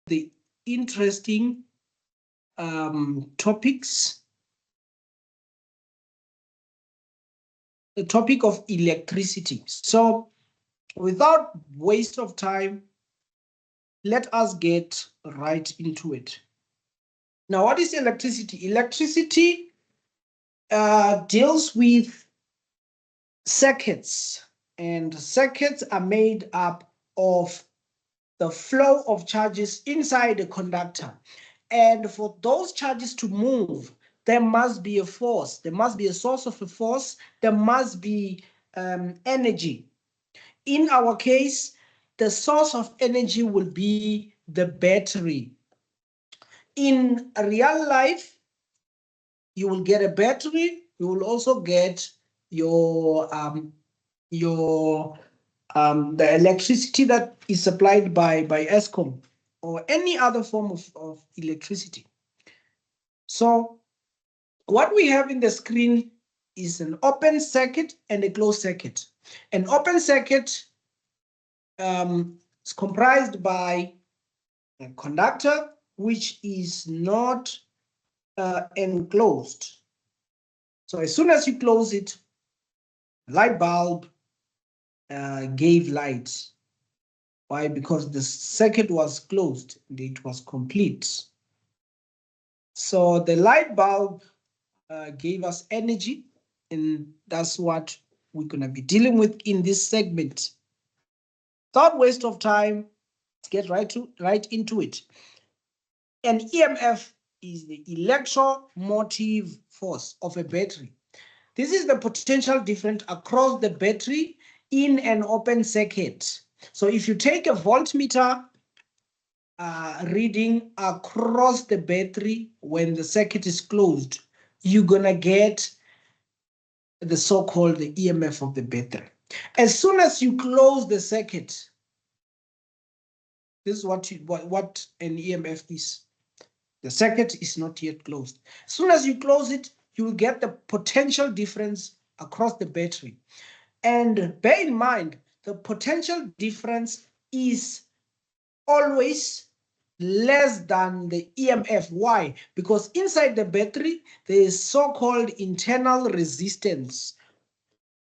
the interesting topics. The topic of electricity. So without waste of time, let us get right into it. Now, what is electricity? Electricity deals with circuits, and circuits are made up of the flow of charges inside the conductor. And for those charges to move, there must be a force, there must be a source of a force, there must be energy. In our case, the source of energy will be the battery. In real life, you will get a battery, you will also get your the electricity that is supplied by Eskom or any other form of electricity. So what we have in the screen is an open circuit and a closed circuit. An open circuit is comprised by a conductor which is not enclosed. So as soon as you close it, light bulb gave light. Why? Because the circuit was closed, it was complete. So the light bulb gave us energy, and that's what we're going to be dealing with in this segment. Without waste of time, let's get right into it. An EMF is the electromotive force of a battery. This is the potential difference across the battery in an open circuit. So if you take a voltmeter reading across the battery when the circuit is closed, you're gonna get the so-called EMF of the battery. As soon as you close the circuit, this is what an EMF is. The circuit is not yet closed. As soon as you close it, you will get the potential difference across the battery. And bear in mind, the potential difference is always less than the EMF. Why? Because inside the battery, there is so-called internal resistance.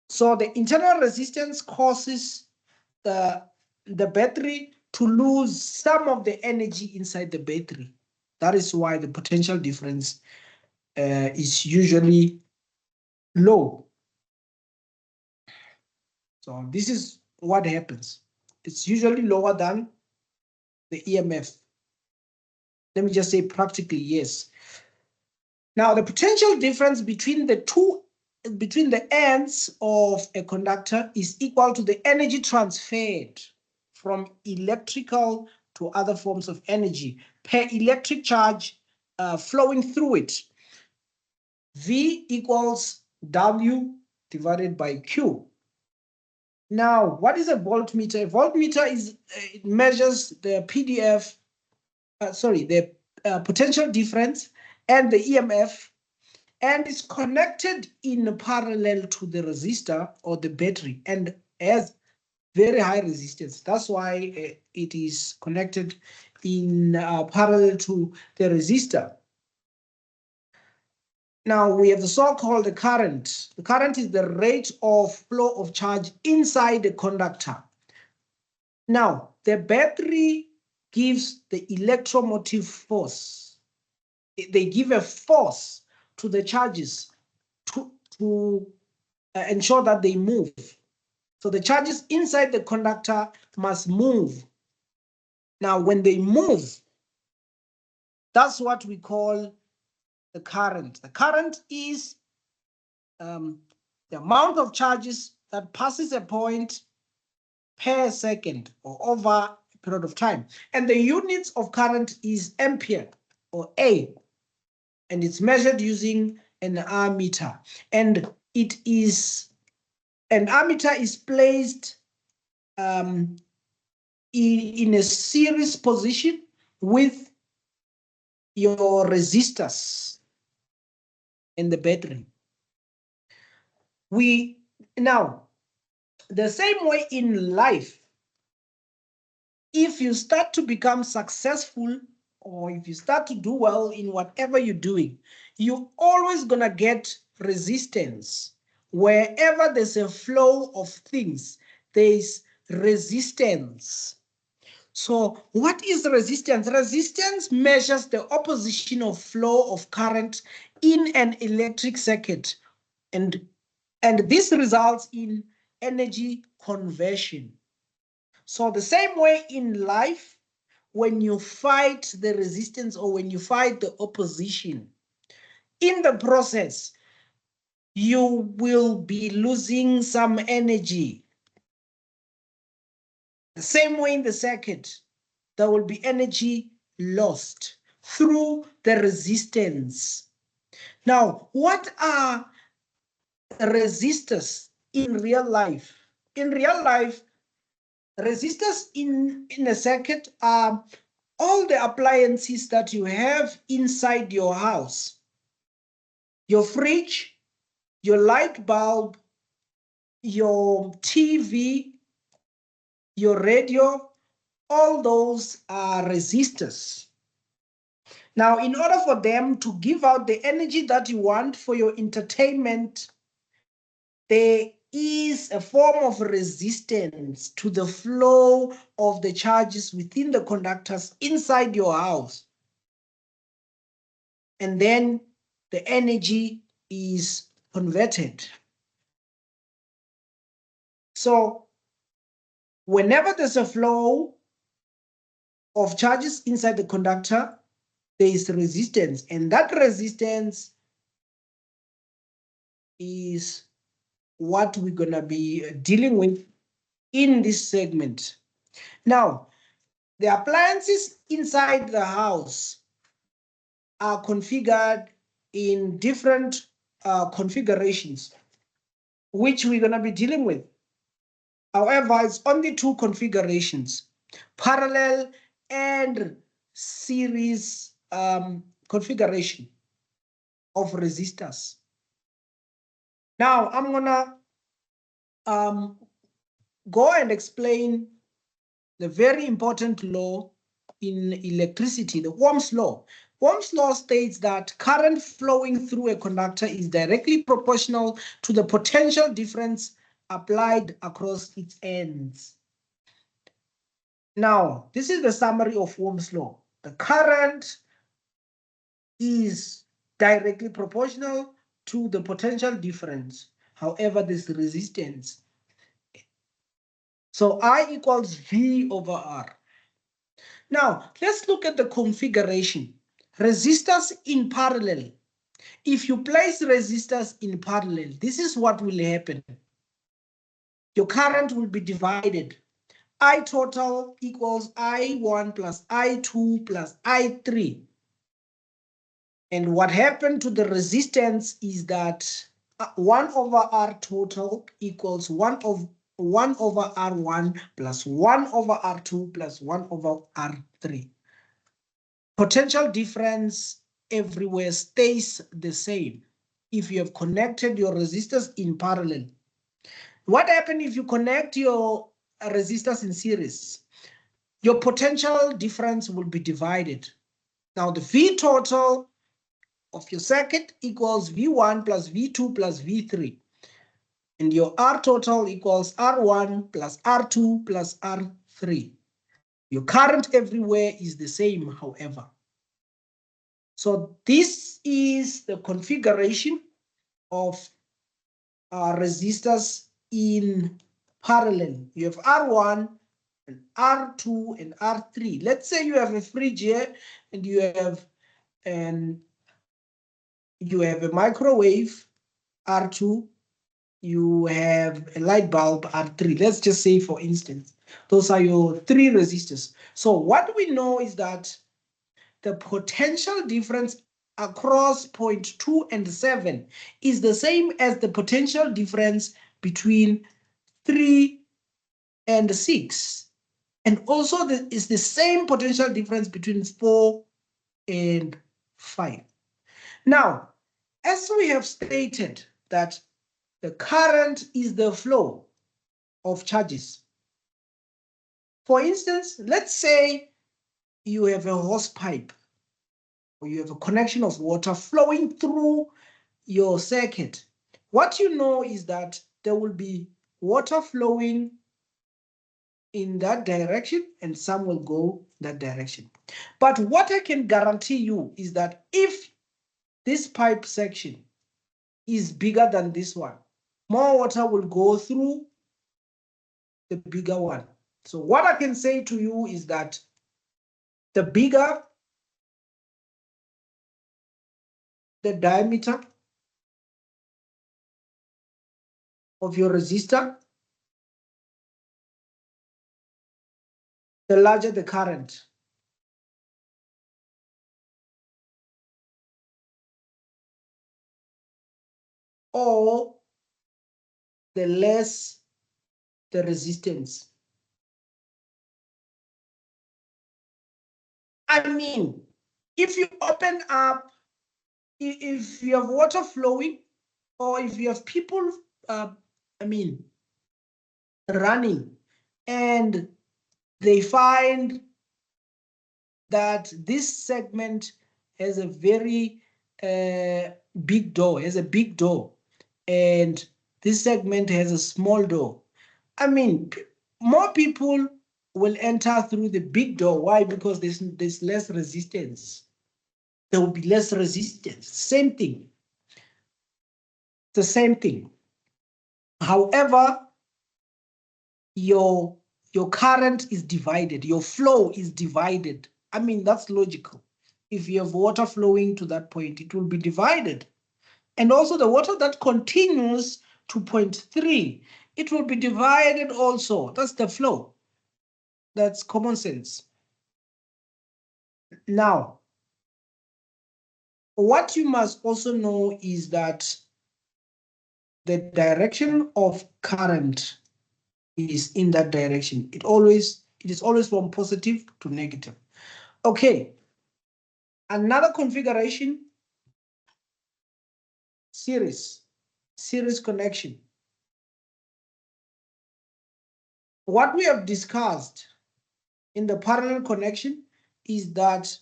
So the internal resistance causes the battery to lose some of the energy inside the battery. That is why the potential difference is usually low. So this is what happens. It's usually lower than the EMF. Let me just say practically yes. Now the potential difference between the ends of a conductor is equal to the energy transferred from electrical to other forms of energy per electric charge flowing through it. V equals W divided by Q. Now, what is a voltmeter? A voltmeter it measures the the potential difference and the EMF, and is connected in parallel to the resistor or the battery and has very high resistance. That's why it is connected in parallel to the resistor. Now we have the so-called current. The current is the rate of flow of charge inside the conductor. Now the battery gives the electromotive force. They give a force to the charges to ensure that they move. So the charges inside the conductor must move. Now, when they move, that's what we call the current. The current is the amount of charges that passes a point per second or over a period of time. And the units of current is ampere or A, and it's measured using an ammeter. And an ammeter is placed in a series position with your resistors in the battery. Now, the same way in life, if you start to become successful, or if you start to do well in whatever you're doing, you're always going to get resistance. Wherever there's a flow of things, there's resistance. So what is resistance? Resistance measures the opposition of flow of current in an electric circuit, and this results in energy conversion. So the same way in life, when you fight the resistance or when you fight the opposition, in the process, you will be losing some energy. The same way in the circuit, there will be energy lost through the resistance. Now, what are resistors in real life? In real life, resistors in a circuit are all the appliances that you have inside your house. Your fridge, your light bulb, your TV, your radio, all those are resistors. Now, in order for them to give out the energy that you want for your entertainment, there is a form of resistance to the flow of the charges within the conductors inside your house. And then the energy is converted. So whenever there's a flow of charges inside the conductor, there is resistance, and that resistance is what we're going to be dealing with in this segment. Now, the appliances inside the house are configured in different configurations, which we're going to be dealing with. However, it's only two configurations: parallel and series configuration of resistors. Now, I'm gonna go and explain the very important law in electricity, the Ohm's law. Ohm's law states that current flowing through a conductor is directly proportional to the potential difference applied across its ends. Now, this is the summary of Ohm's law. The current is directly proportional to the potential difference. However, this resistance. So I equals V over R. Now, let's look at the configuration. Resistors in parallel. If you place resistors in parallel, this is what will happen. Your current will be divided. I total equals I1 plus I2 plus I3. And what happened to the resistance is that 1 over R total equals 1 over R1 plus 1 over R2 plus 1 over R3. Potential difference everywhere stays the same if you have connected your resistors in parallel. What happens if you connect your resistors in series? Your potential difference will be divided. Now the V total of your circuit equals V1 plus V2 plus V3. And your R total equals R1 plus R2 plus R3. Your current everywhere is the same, however. So this is the configuration of resistors in parallel. You have R1 and R2 and R3. Let's say you have a fridge here and you have a microwave, R2, you have a light bulb, R3. Let's just say, for instance, those are your three resistors. So what we know is that the potential difference across point 2 and 7 is the same as the potential difference between 3 and 6. And also is the same potential difference between 4 and 5. Now, as we have stated that the current is the flow of charges, For instance, let's say you have a hose pipe, or you have a connection of water flowing through your circuit. What you know is that there will be water flowing in that direction and some will go that direction. But what I can guarantee you is that if this pipe section is bigger than this one, more water will go through the bigger one. So what I can say to you is that the bigger the diameter of your resistor, the larger the current. Or the less the resistance. I mean, if you open up, if you have water flowing, or if you have people, running, and they find that this segment has a very big door, and this segment has a small door. I mean, more people will enter through the big door. Why? Because there's less resistance. There will be less resistance. Same thing. The same thing. However, your current is divided. Your flow is divided. I mean, that's logical. If you have water flowing to that point, it will be divided. And also the water that continues to point 3, it will be divided also. That's the flow. That's common sense. Now, what you must also know is that the direction of current is in that direction. It is always from positive to negative. Okay. Another configuration, series connection. What we have discussed in the parallel connection is that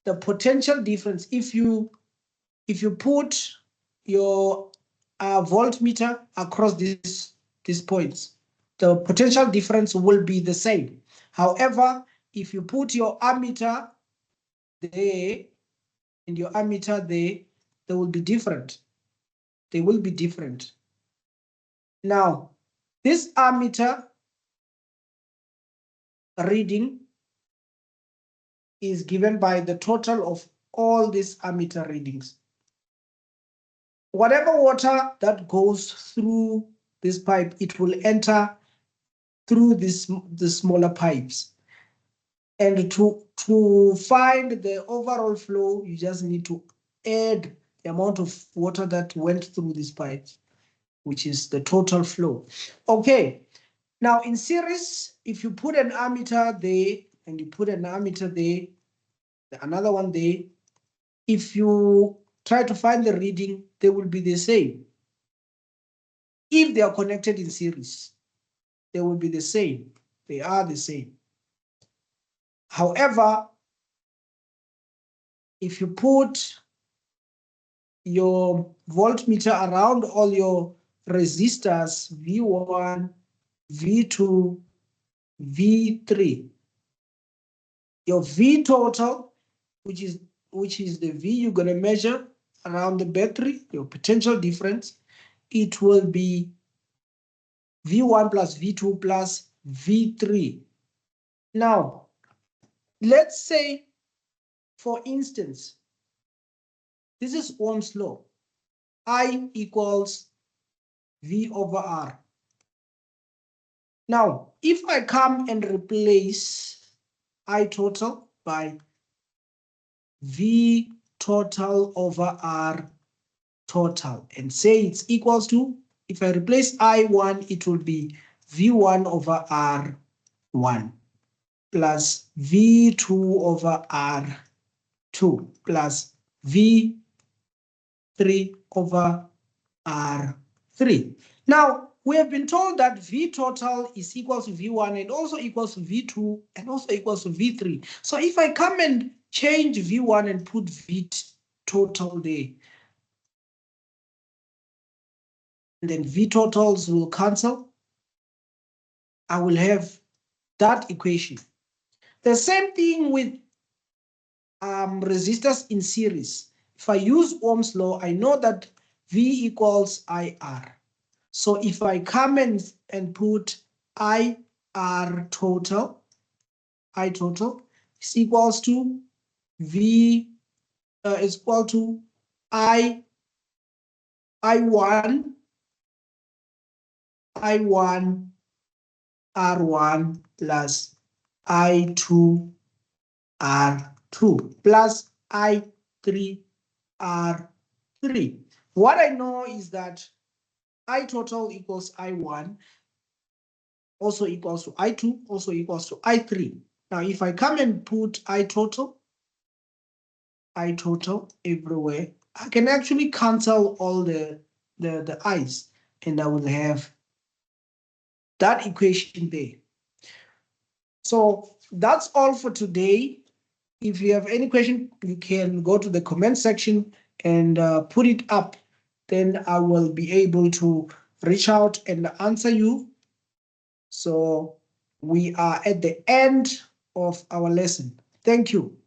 the potential difference, if you put your voltmeter across these points, the potential difference will be the same. However, if you put your ammeter there and your ammeter there, they will be different. They will be different. Now, this ammeter reading is given by the total of all these ammeter readings. Whatever water that goes through this pipe, it will enter through the smaller pipes. And to find the overall flow, you just need to add the amount of water that went through these pipes, which is the total flow. Okay, now in series, if you put an ammeter there and you put an ammeter there, another one there, if you try to find the reading, they will be the same. If they are connected in series, they will be the same. They are the same. However, if you put your voltmeter around all your resistors, V1, V2, V3, your V total, which is the V you're going to measure around the battery, your potential difference, it will be V1 plus V2 plus V3. Now, let's say, for instance, this is Ohm's law. I equals V over R. Now, if I come and replace I total by V total over R total and say it's equals to, if I replace I1, it will be V1 over R1 plus V2 over R2 plus V3 over R3. Now, we have been told that V total is equal to V1 and also equals to V2 and also equals to V3. So if I come and change V1 and put V total there, then V totals will cancel. I will have that equation. The same thing with resistors in series. If I use Ohm's law, I know that V equals IR. So if I come and put IR total, I total is equals to V is equal to I1 R1 plus I2 R2 plus I3 R3. What I know is that I total equals I1, also equals to I2, also equals to I3. Now, if I come and put I total everywhere, I can actually cancel all the i's, and I will have that equation there. So that's all for today. If you have any question, you can go to the comment section and put it up. Then I will be able to reach out and answer you. So we are at the end of our lesson. Thank you.